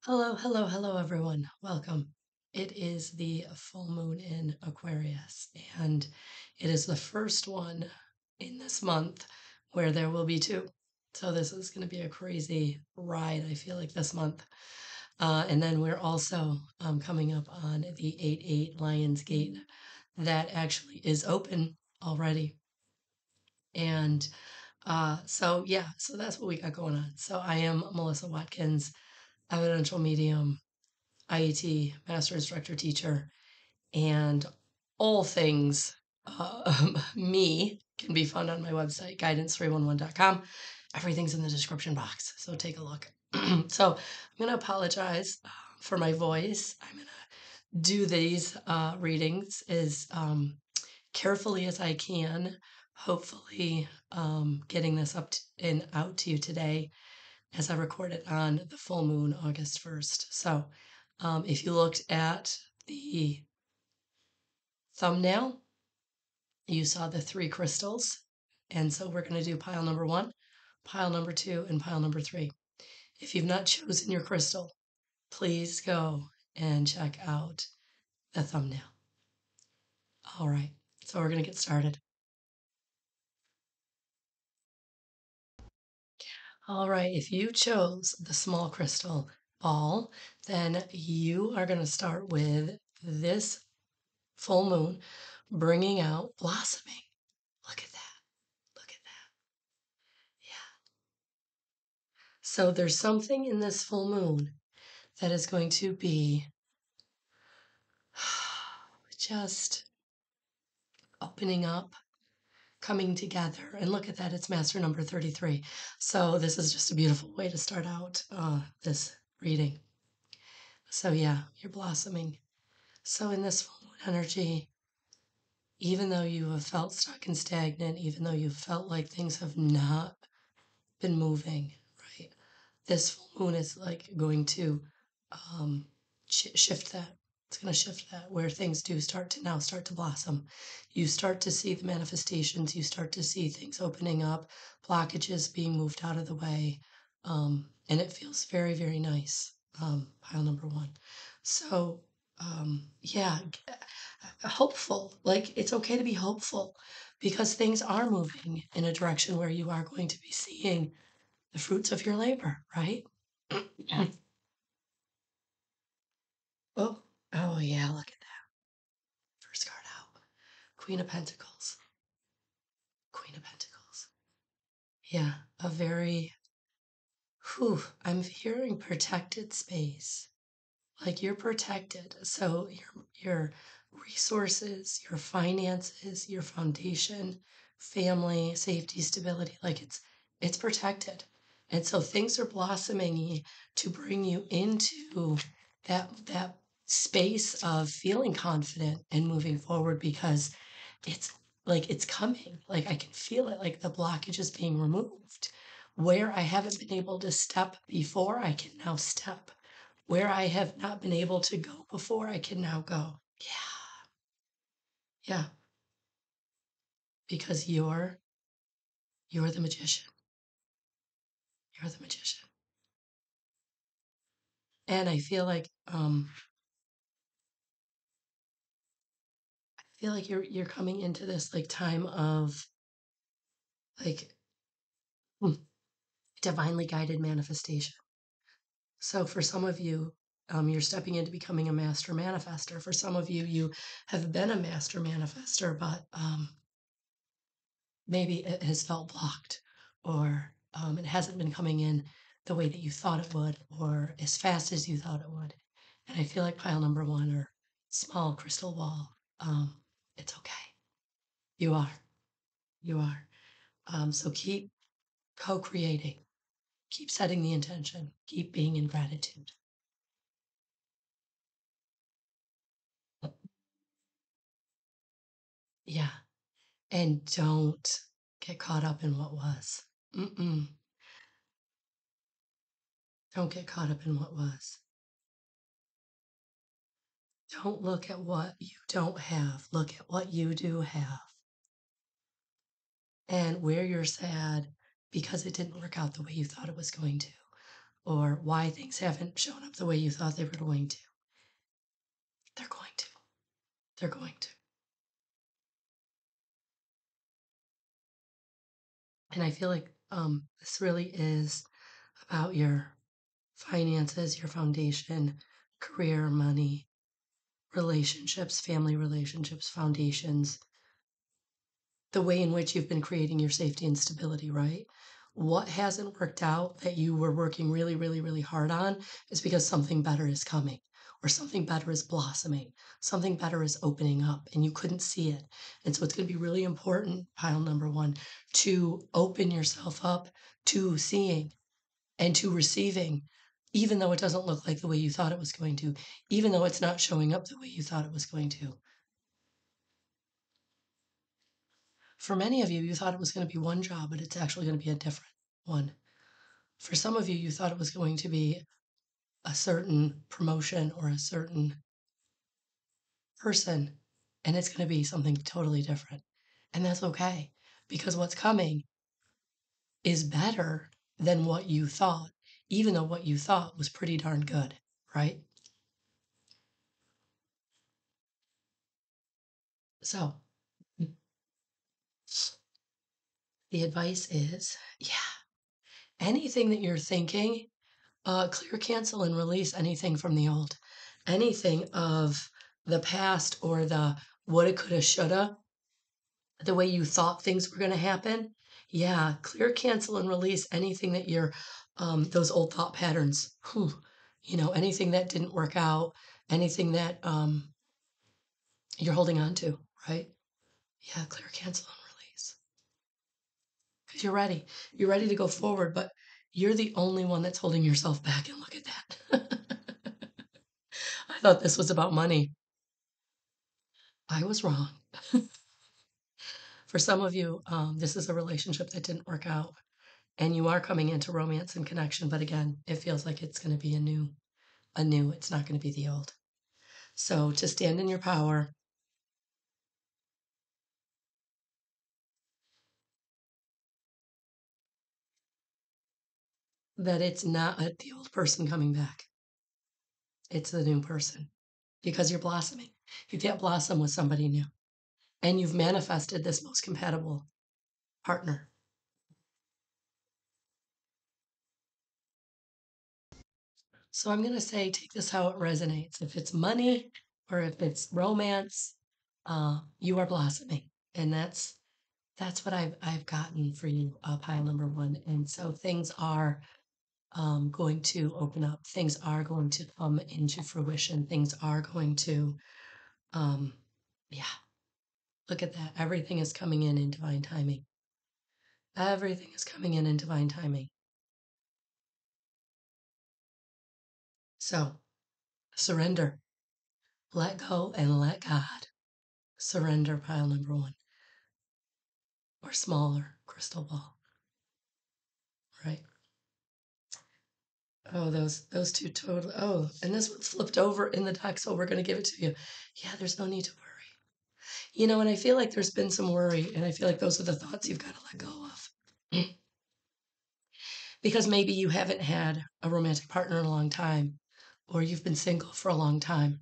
Hello, hello, hello, everyone. Welcome. It is the full moon in Aquarius, and it is the first one in this month where there will be two. So, this is going to be a crazy ride, I feel like, this month. And then we're also coming up on the 8/8 Lions Gate that actually is open already. And so that's what we got going on. So, I am Melissa Watkins, evidential medium, IET, Master Instructor Teacher, and all things me can be found on my website, guidance311.com. Everything's in the description box, so take a look. So I'm going to apologize for my voice. I'm going to do these readings as carefully as I can, hopefully getting this up and out to you today as I record it on the full moon, August 1st. So if you looked at the thumbnail, you saw the three crystals. And so we're going to do pile number one, pile number two, and pile number three. If you've not chosen your crystal, please go and check out the thumbnail. All right, so we're going to get started. All right, if you chose the small crystal ball, then you are going to start with this full moon bringing out blossoming. Look at that. Look at that. Yeah. So there's something in this full moon that is going to be just opening up, coming together. And look at that, it's master number 33. So this is just a beautiful way to start out this reading. So yeah, you're blossoming. So in this full moon energy, even though you have felt stuck and stagnant, even though you felt like things have not been moving, right? This full moon is like going to shift that. It's going to shift that where things do start to blossom. You start to see the manifestations. You start to see things opening up, blockages being moved out of the way, and it feels very, very nice. Pile number one. So yeah, hopeful. Like it's okay to be hopeful because things are moving in a direction where you are going to be seeing the fruits of your labor, right? Oh, oh yeah, look at that. First card out. Queen of Pentacles. Queen of Pentacles. Yeah, a very, I'm hearing protected space. Like you're protected. So your resources, your finances, your foundation, family, safety, stability, like it's protected. And so things are blossoming to bring you into that space of feeling confident and moving forward because it's like it's coming. Like I can feel it, like the blockage is being removed. Where I haven't been able to step before, I can now step. Where I have not been able to go before, I can now go. Yeah, yeah, because you're the magician. You're the magician. And I feel like you're coming into this like time of like hmm, divinely guided manifestation. So for some of you, you're stepping into becoming a master manifester. For some of you, you have been a master manifester, but maybe it has felt blocked or it hasn't been coming in the way that you thought it would or as fast as you thought it would. And I feel like pile number one or small crystal ball, it's okay. You are. You are. So keep co creating, keep setting the intention, keep being in gratitude. Yeah. And don't get caught up in what was. Mm-mm. Don't get caught up in what was. Don't look at what you don't have. Look at what you do have. And where you're sad because it didn't work out the way you thought it was going to, or why things haven't shown up the way you thought they were going to. They're going to. They're going to. And I feel like this really is about your finances, your foundation, career, money, relationships, family relationships, foundations, the way in which you've been creating your safety and stability, right? What hasn't worked out that you were working really, really, really hard on is because something better is coming or something better is blossoming, something better is opening up and you couldn't see it. And so it's going to be really important, pile number one, to open yourself up to seeing and to receiving, even though it doesn't look like the way you thought it was going to, even though it's not showing up the way you thought it was going to. For many of you, you thought it was going to be one job, but it's actually going to be a different one. For some of you, you thought it was going to be a certain promotion or a certain person, and it's going to be something totally different. And that's okay, because what's coming is better than what you thought, even though what you thought was pretty darn good, right? So, the advice is, anything that you're thinking, clear, cancel, and release anything from the old. Anything of the past or the woulda, coulda, shoulda, the way you thought things were going to happen. Yeah, clear, cancel, and release anything that you're, those old thought patterns. Anything that didn't work out, anything that you're holding on to, right? Yeah, clear, cancel, and release. Because you're ready. You're ready to go forward, but you're the only one that's holding yourself back. And look at that. I thought this was about money. I was wrong. For some of you, this is a relationship that didn't work out, and you are coming into romance and connection, but again, it feels like it's going to be it's not going to be the old. So to stand in your power, that it's not the old person coming back, it's the new person, because you're blossoming. You can't blossom with somebody new, and you've manifested this most compatible partner. So I'm going to say, take this how it resonates. If it's money or if it's romance, you are blossoming, and that's what I've gotten for you, pile number one. And so things are going to open up. Things are going to come into fruition. Things are going to, um, yeah. Look at that. Everything is coming in divine timing. Everything is coming in divine timing. So surrender, let go, and let God. Surrender, pile number one, or smaller crystal ball, right? Oh, those two totally. Oh, and this one's flipped over in the deck, so we're gonna give it to you. Yeah, there's no need to worry. And I feel like there's been some worry, and I feel like those are the thoughts you've got to let go of. Because maybe you haven't had a romantic partner in a long time, or you've been single for a long time,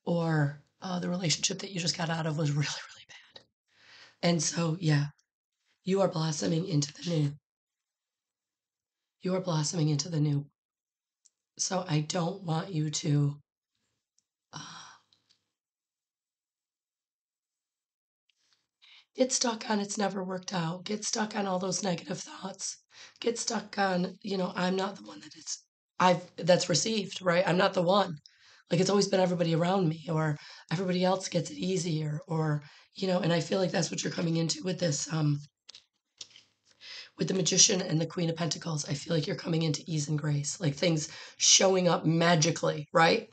or the relationship that you just got out of was really, really bad. And so, yeah, you are blossoming into the new. You are blossoming into the new. So I don't want you to uh, get stuck on it's never worked out, get stuck on all those negative thoughts, get stuck on, I'm not the one that's received, right? I'm not the one. Like it's always been everybody around me, or everybody else gets it easier, or, and I feel like that's what you're coming into with this, with the Magician and the Queen of Pentacles. I feel like you're coming into ease and grace, like things showing up magically, right?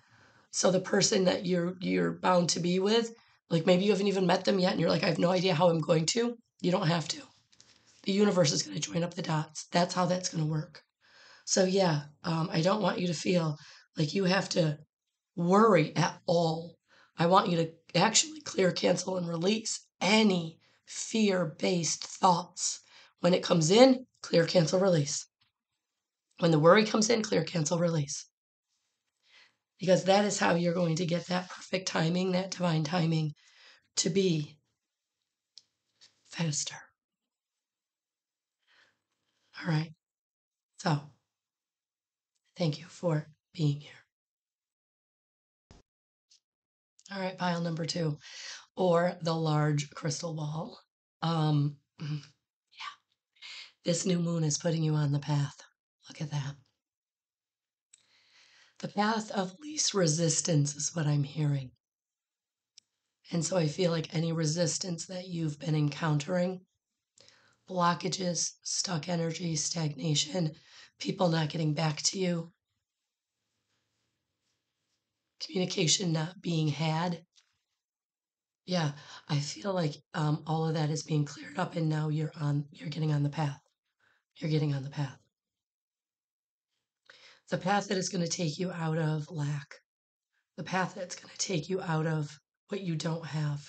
So the person that you're bound to be with, like maybe you haven't even met them yet, and you're like, I have no idea how I'm going to. You don't have to. The universe is going to join up the dots. That's how that's going to work. So yeah, I don't want you to feel like you have to worry at all. I want you to actually clear, cancel, and release any fear-based thoughts. When it comes in, clear, cancel, release. When the worry comes in, clear, cancel, release. Because that is how you're going to get that perfect timing, that divine timing to be faster. All right. So thank you for being here. All right, pile number 2, or the large crystal ball. Yeah, this new moon is putting you on the path. Look at that. The path of least resistance is what I'm hearing. And so I feel like any resistance that you've been encountering, blockages, stuck energy, stagnation, people not getting back to you, communication not being had. Yeah, I feel like all of that is being cleared up, and now you're getting on the path. You're getting on the path. The path that is going to take you out of lack. The path that's going to take you out of what you don't have.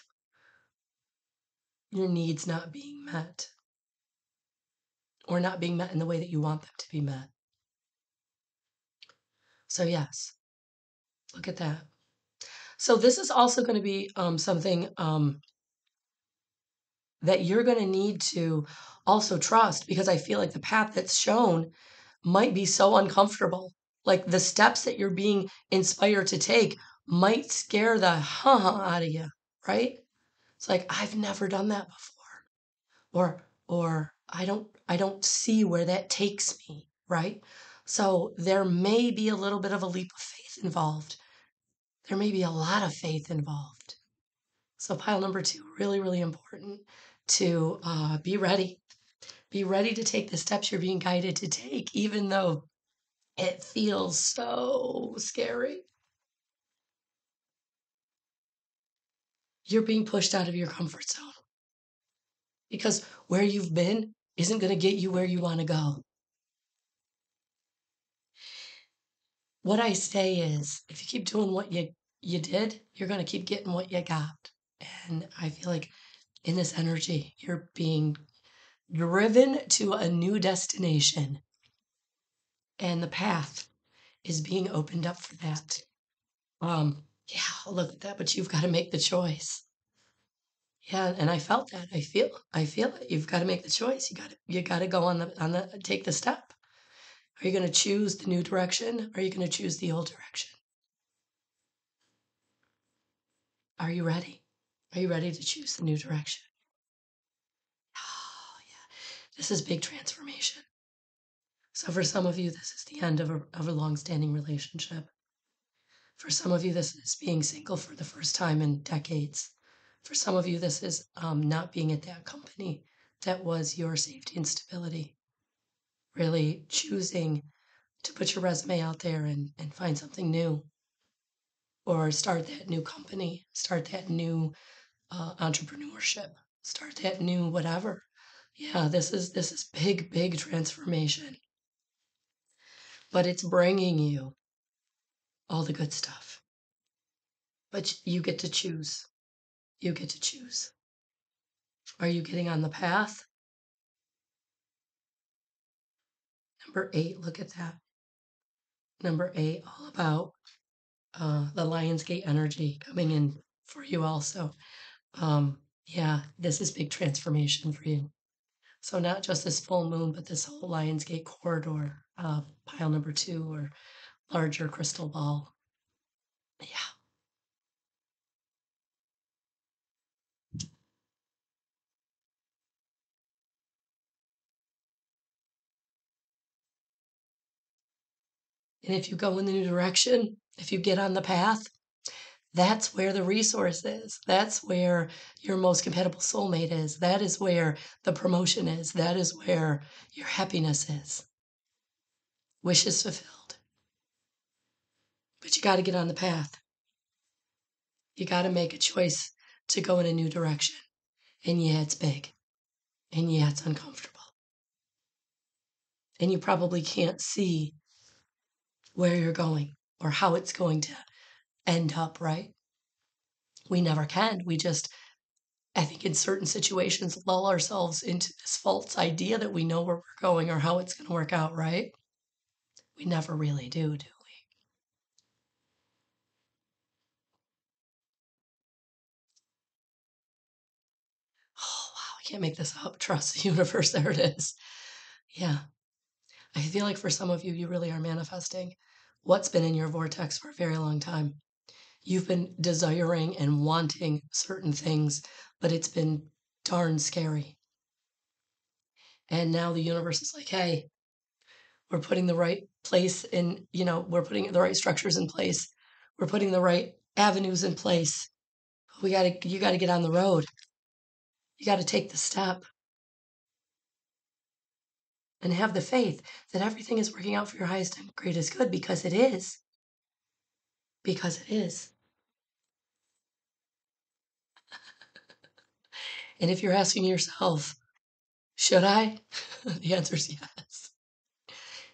Your needs not being met. Or not being met in the way that you want them to be met. So yes, look at that. So this is also going to be something that you're going to need to also trust, because I feel like the path that's shown might be so uncomfortable. Like the steps that you're being inspired to take might scare the out of you, right? It's like, I've never done that before. Or I don't see where that takes me, right? So there may be a little bit of a leap of faith involved. There may be a lot of faith involved. So pile number 2, really, really important to be ready. Be ready to take the steps you're being guided to take, even though it feels so scary. You're being pushed out of your comfort zone. Because where you've been isn't going to get you where you want to go. What I say is, if you keep doing what you did, you're going to keep getting what you got. And I feel like in this energy, you're being driven to a new destination. And the path is being opened up for that. Yeah, look at that, but you've got to make the choice. Yeah, and I felt that. I feel it. You've got to make the choice. You got to go on the take the step. Are you going to choose the new direction? Or are you going to choose the old direction? Are you ready? Are you ready to choose the new direction? Oh, yeah. This is big transformation. So for some of you, this is the end of a long-standing relationship. For some of you, this is being single for the first time in decades. For some of you, this is not being at that company that was your safety and stability. Really choosing to put your resume out there and find something new. Or start that new company, start that new entrepreneurship, start that new whatever. Yeah, this is big, big transformation. But it's bringing you all the good stuff. But you get to choose. You get to choose. Are you getting on the path? Number 8, look at that. Number 8, all about the Lionsgate energy coming in for you also. Yeah, this is big transformation for you. So not just this full moon, but this whole Lionsgate corridor, pile number 2, or larger crystal ball. Yeah. And if you go in the new direction, if you get on the path, that's where the resource is. That's where your most compatible soulmate is. That is where the promotion is. That is where your happiness is. Wishes fulfilled. But you got to get on the path. You got to make a choice to go in a new direction. And yeah, it's big. And yeah, it's uncomfortable. And you probably can't see where you're going or how it's going to end up, right? We never can. We just, I think in certain situations, lull ourselves into this false idea that we know where we're going or how it's going to work out, right? We never really do we? Oh, wow, I can't make this up. Trust the universe. There it is. Yeah. I feel like for some of you, you really are manifesting what's been in your vortex for a very long time. You've been desiring and wanting certain things, but it's been darn scary. And now the universe is like, hey, we're putting the right place in, we're putting the right structures in place. We're putting the right avenues in place. You got to get on the road. You got to take the step and have the faith that everything is working out for your highest and greatest good, because it is. Because it is. And if you're asking yourself, should I? The answer is yes.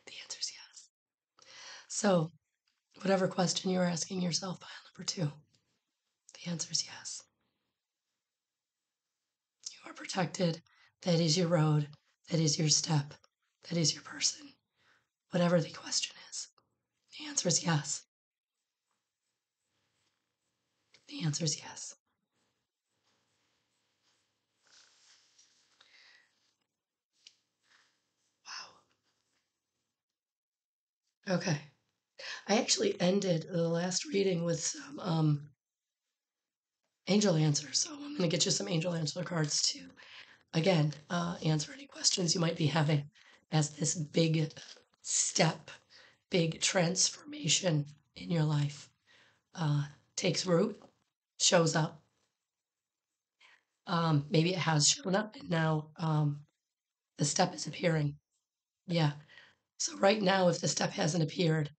The answer is yes. So, whatever question you're asking yourself, pile number 2, the answer is yes. You are protected. That is your road. That is your step. That is your person. Whatever the question is, the answer is yes. The answer is yes. Wow. Okay. I actually ended the last reading with some angel answers. So I'm going to get you some angel answer cards to, again, answer any questions you might be having as this big step, big transformation in your life takes root, shows up. Maybe it has shown up and now the step is appearing. Yeah. So right now, if the step hasn't appeared,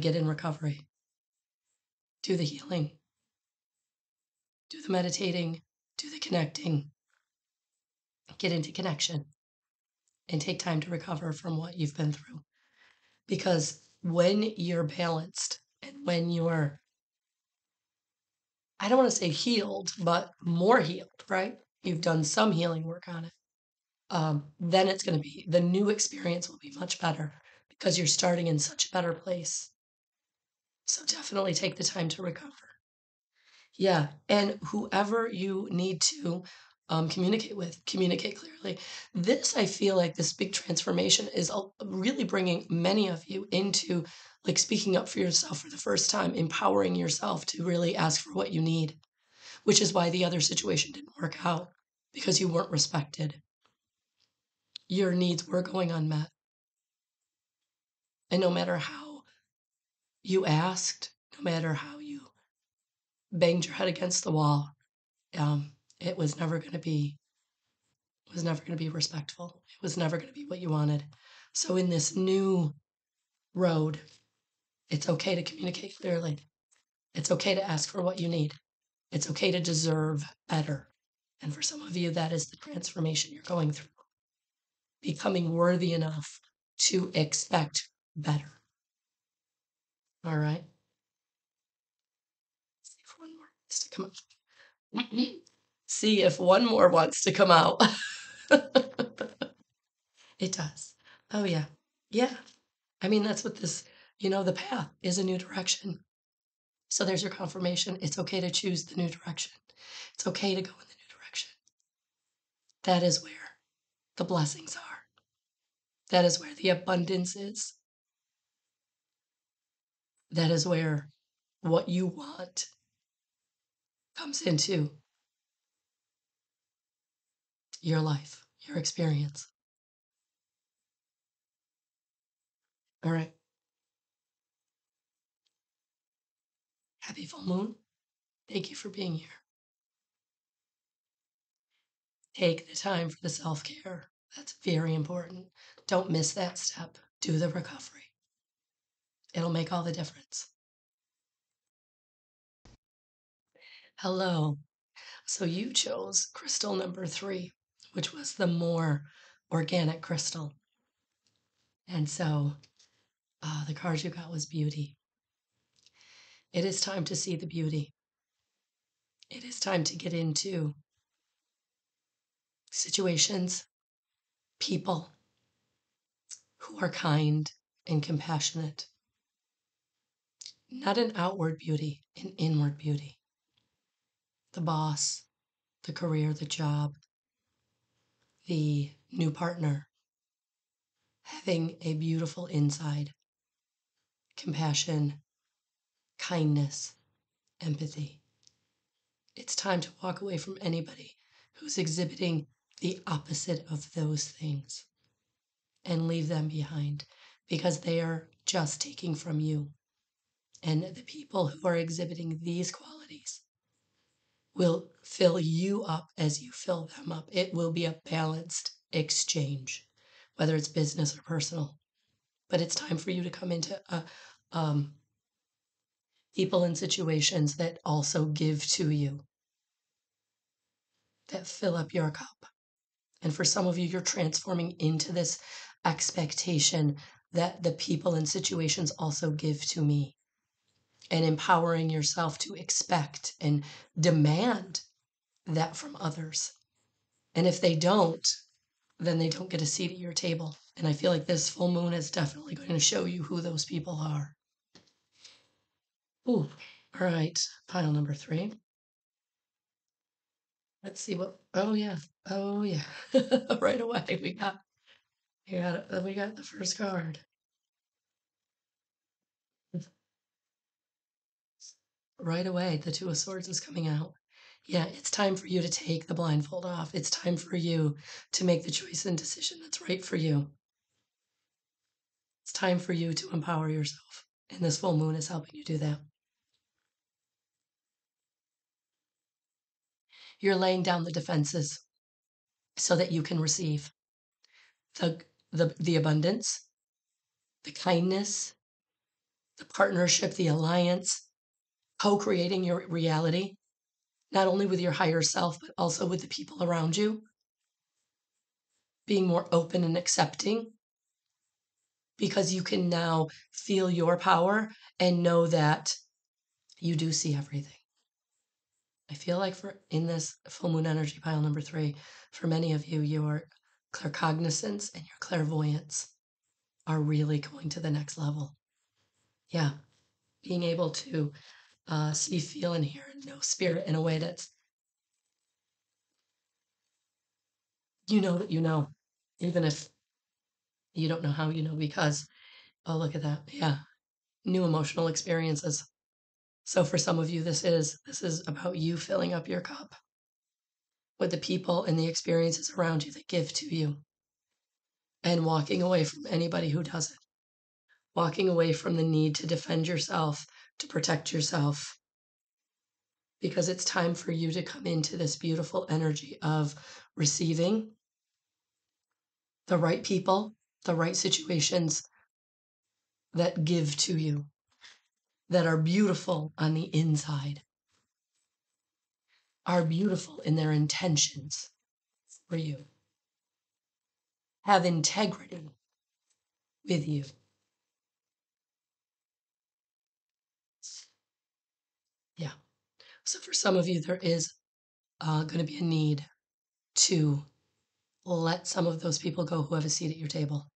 get in recovery. Do the healing. Do the meditating. Do the connecting. Get into connection and take time to recover from what you've been through. Because when you're balanced and when you're, I don't want to say healed, but more healed, right? You've done some healing work on it. Then it's going to be, the new experience will be much better because you're starting in such a better place. So definitely take the time to recover. Yeah, and whoever you need to communicate with, communicate clearly. This, I feel like this big transformation is really bringing many of you into like speaking up for yourself for the first time, empowering yourself to really ask for what you need, which is why the other situation didn't work out, because you weren't respected. Your needs were going unmet. And no matter how you asked, no matter how you banged your head against the wall, it was never going to be respectful. It was never going to be what you wanted. So in this new road, it's okay to communicate clearly. It's okay to ask for what you need. It's okay to deserve better. And for some of you, that is the transformation you're going through. Becoming worthy enough to expect better. All right? See if one more wants to come out. See if one more wants to come out. It does. Oh, yeah. Yeah. I mean, that's what this, the path is, a new direction. So there's your confirmation. It's okay to choose the new direction. It's okay to go in the new direction. That is where the blessings are. That is where the abundance is. That is where what you want comes into your life, your experience. All right. Happy full moon. Thank you for being here. Take the time for the self-care. That's very important. Don't miss that step. Do the recovery. It'll make all the difference. Hello. So you chose crystal number 3, which was the more organic crystal. And so the card you got was beauty. It is time to see the beauty. It is time to get into situations, people who are kind and compassionate. Not an outward beauty, an inward beauty. The boss, the career, the job, the new partner, having a beautiful inside, compassion, kindness, empathy. It's time to walk away from anybody who's exhibiting the opposite of those things and leave them behind because they are just taking from you. And the people who are exhibiting these qualities will fill you up as you fill them up. It will be a balanced exchange, whether it's business or personal. But it's time for you to come into people and situations that also give to you, that fill up your cup. And for some of you, you're transforming into this expectation that the people and situations also give to me, and empowering yourself to expect and demand that from others. And if they don't, then they don't get a seat at your table. And I feel like this full moon is definitely going to show you who those people are. Ooh, all right, pile number 3. Let's see what, oh yeah, right away we got the first card. Right away, the Two of Swords is coming out. Yeah, it's time for you to take the blindfold off. It's time for you to make the choice and decision that's right for you. It's time for you to empower yourself. And this full moon is helping you do that. You're laying down the defenses so that you can receive the abundance, the kindness, the partnership, the alliance, co-creating your reality, not only with your higher self, but also with the people around you, being more open and accepting, because you can now feel your power and know that you do see everything. I feel like in this full moon energy pile number 3, for many of you, your claircognizance and your clairvoyance are really going to the next level. Yeah, being able to see, feel, and hear and know spirit in a way that's, you know that you know, even if you don't know how you know, because, oh, look at that. Yeah, new emotional experiences. So for some of you, this is about you filling up your cup with the people and the experiences around you that give to you, and walking away from anybody who doesn't. Walking away from the need to defend yourself, to protect yourself, because it's time for you to come into this beautiful energy of receiving the right people, the right situations that give to you, that are beautiful on the inside, are beautiful in their intentions for you, have integrity with you. Yeah. So for some of you, there is going to be a need to let some of those people go who have a seat at your table.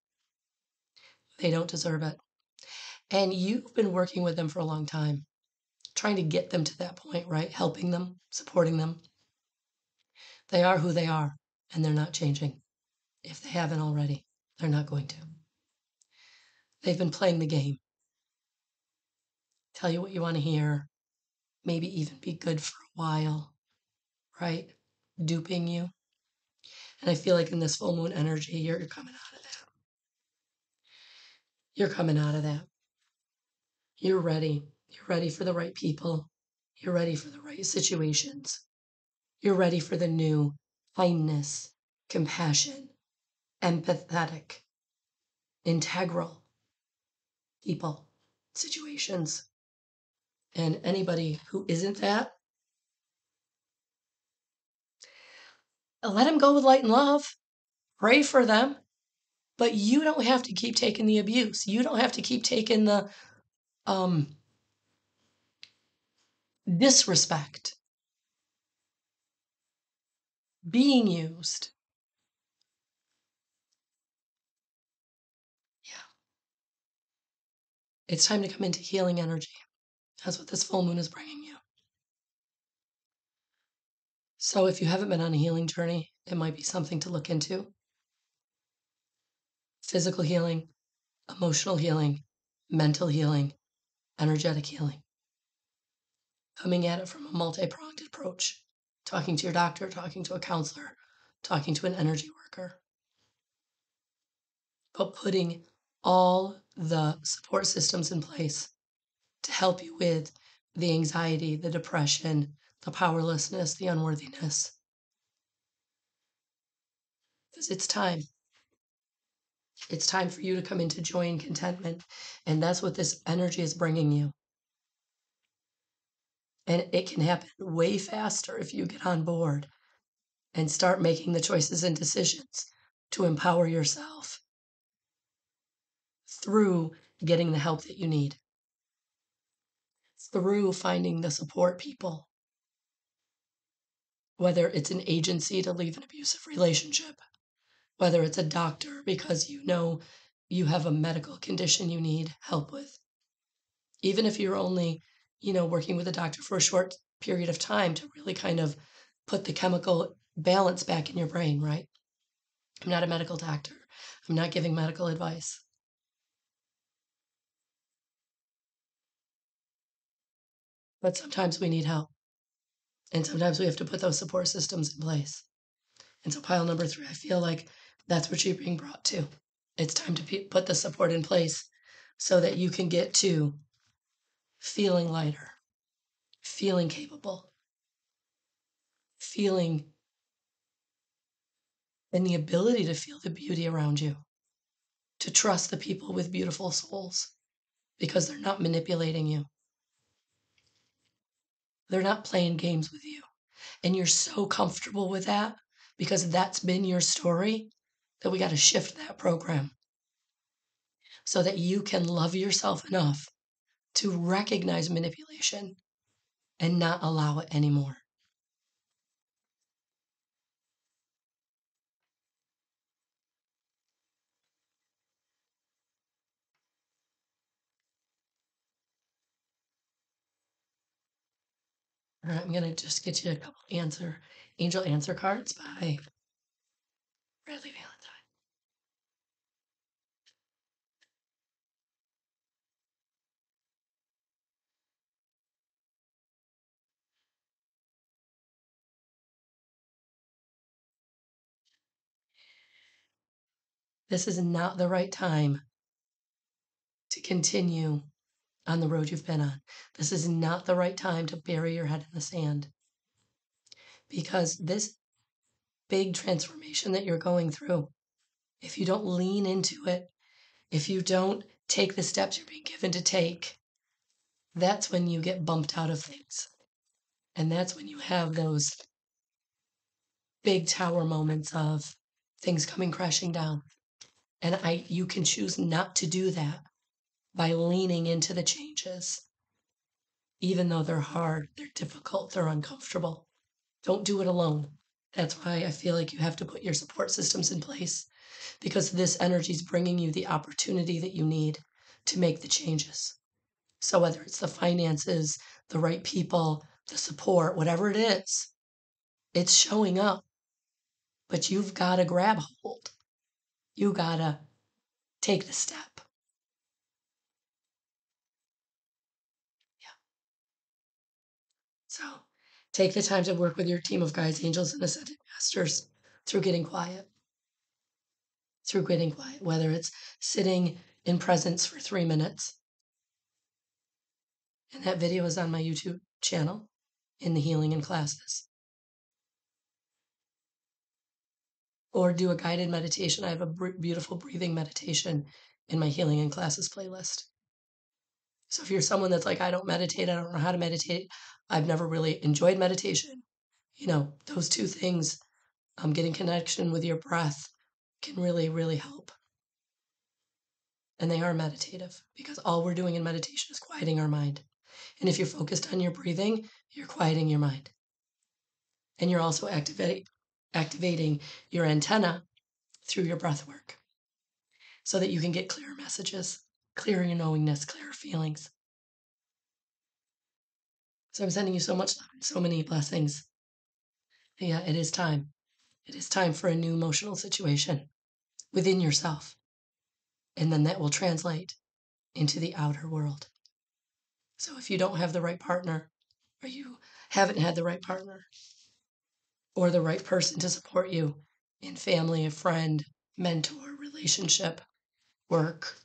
They don't deserve it. And you've been working with them for a long time, trying to get them to that point, right? Helping them, supporting them. They are who they are, and they're not changing. If they haven't already, they're not going to. They've been playing the game. Tell you what you want to hear, maybe even be good for a while, right? Duping you. And I feel like in this full moon energy, you're coming out of that. You're coming out of that. You're ready. You're ready for the right people. You're ready for the right situations. You're ready for the new kindness, compassion, empathetic, integral people, situations. And anybody who isn't that, let them go with light and love. Pray for them. But you don't have to keep taking the abuse. You don't have to keep taking the disrespect, being used. Yeah. It's time to come into healing energy. That's what this full moon is bringing you. So if you haven't been on a healing journey, it might be something to look into. Physical healing, emotional healing, mental healing, energetic healing. Coming at it from a multi-pronged approach. Talking to your doctor, talking to a counselor, talking to an energy worker. But putting all the support systems in place to help you with the anxiety, the depression, the powerlessness, the unworthiness. Because it's time. It's time for you to come into joy and contentment. And that's what this energy is bringing you. And it can happen way faster if you get on board and start making the choices and decisions to empower yourself through getting the help that you need, through finding the support people, whether it's an agency to leave an abusive relationship, whether it's a doctor because you know you have a medical condition you need help with. Even if you're only, working with a doctor for a short period of time to really kind of put the chemical balance back in your brain, right? I'm not a medical doctor. I'm not giving medical advice. But sometimes we need help. And sometimes we have to put those support systems in place. And so pile number 3, I feel like that's what you're being brought to. It's time to put the support in place so that you can get to feeling lighter, feeling capable, feeling and the ability to feel the beauty around you, to trust the people with beautiful souls because they're not manipulating you. They're not playing games with you. And you're so comfortable with that because that's been your story that we got to shift that program so that you can love yourself enough to recognize manipulation and not allow it anymore. All right, I'm going to just get you a couple angel answer cards by Bradley Valentine. This is not the right time to continue on the road you've been on. This is not the right time to bury your head in the sand because this big transformation that you're going through, if you don't lean into it, if you don't take the steps you're being given to take, that's when you get bumped out of things. And that's when you have those big tower moments of things coming crashing down. And you can choose not to do that by leaning into the changes. Even though they're hard, they're difficult, they're uncomfortable. Don't do it alone. That's why I feel like you have to put your support systems in place because this energy is bringing you the opportunity that you need to make the changes. So whether it's the finances, the right people, the support, whatever it is, it's showing up. But you've got to grab hold. You got to take the step. Yeah. So take the time to work with your team of guides, angels, and ascended masters through getting quiet. Whether it's sitting in presence for 3 minutes. And that video is on my YouTube channel in the healing and classes. Or do a guided meditation. I have a beautiful breathing meditation in my healing and classes playlist. So if you're someone that's like, I don't meditate, I don't know how to meditate, I've never really enjoyed meditation, those two things, getting connection with your breath can really, really help. And they are meditative because all we're doing in meditation is quieting our mind. And if you're focused on your breathing, you're quieting your mind. And you're also activating your antenna through your breath work so that you can get clearer messages. clearer knowingness, clearer feelings. So I'm sending you so much love and so many blessings. Yeah, it is time. It is time for a new emotional situation within yourself. And then that will translate into the outer world. So if you don't have the right partner, or you haven't had the right partner, or the right person to support you in family, a friend, mentor, relationship, work,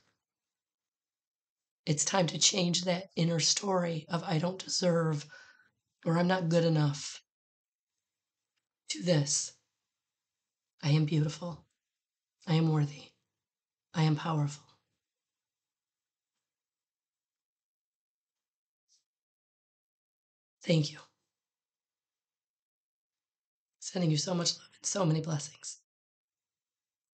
it's time to change that inner story of I don't deserve or I'm not good enough to this. I am beautiful. I am worthy. I am powerful. Thank you. Sending you so much love and so many blessings.